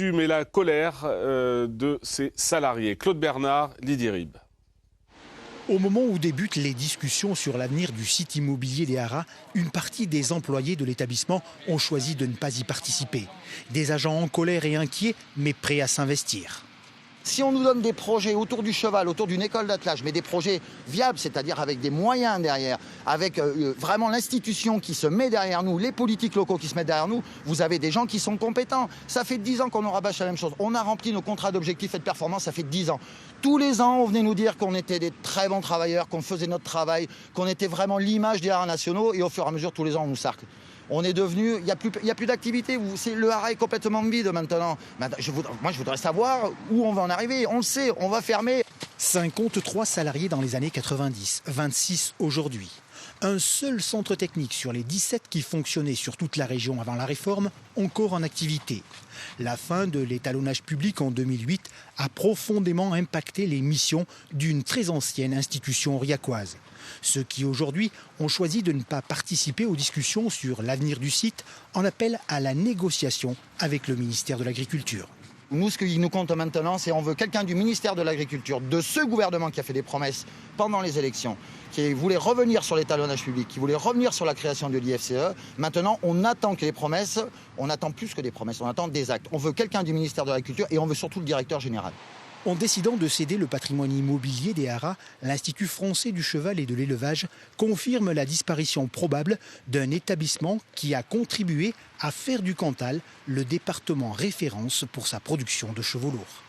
Mais la colère de ses salariés. Claude Bernard, Lydie Rib. Au moment où débutent les discussions sur l'avenir du site immobilier des Haras, une partie des employés de l'établissement ont choisi de ne pas y participer. Des agents en colère et inquiets, mais prêts à s'investir. Si on nous donne des projets autour du cheval, autour d'une école d'attelage, mais des projets viables, c'est-à-dire avec des moyens derrière, avec vraiment l'institution qui se met derrière nous, les politiques locaux qui se mettent derrière nous, vous avez des gens qui sont compétents. Ça fait 10 ans qu'on nous rabâche la même chose. On a rempli nos contrats d'objectifs et de performance, ça fait 10 ans. Tous les ans, on venait nous dire qu'on était des très bons travailleurs, qu'on faisait notre travail, qu'on était vraiment l'image des haras nationaux, et au fur et à mesure, tous les ans, on nous sarcle. On est devenu, il n'y a plus d'activité, le haras est complètement vide maintenant. Moi, je voudrais savoir où on va en arriver. On le sait, on va fermer. 53 salariés dans les années 90, 26 aujourd'hui. Un seul centre technique sur les 17 qui fonctionnaient sur toute la région avant la réforme, encore en activité. La fin de l'étalonnage public en 2008 a profondément impacté les missions d'une très ancienne institution aurillacoise. Ceux qui aujourd'hui ont choisi de ne pas participer aux discussions sur l'avenir du site en appellent à la négociation avec le ministère de l'Agriculture. Nous, ce qui nous compte maintenant, c'est on veut quelqu'un du ministère de l'Agriculture, de ce gouvernement qui a fait des promesses pendant les élections, qui voulait revenir sur l'étalonnage public, qui voulait revenir sur la création de l'IFCE. Maintenant, on attend que les promesses, on attend plus que des promesses, on attend des actes. On veut quelqu'un du ministère de l'Agriculture et on veut surtout le directeur général. En décidant de céder le patrimoine immobilier des Haras, l'Institut français du cheval et de l'élevage confirme la disparition probable d'un établissement qui a contribué à faire du Cantal le département référence pour sa production de chevaux lourds.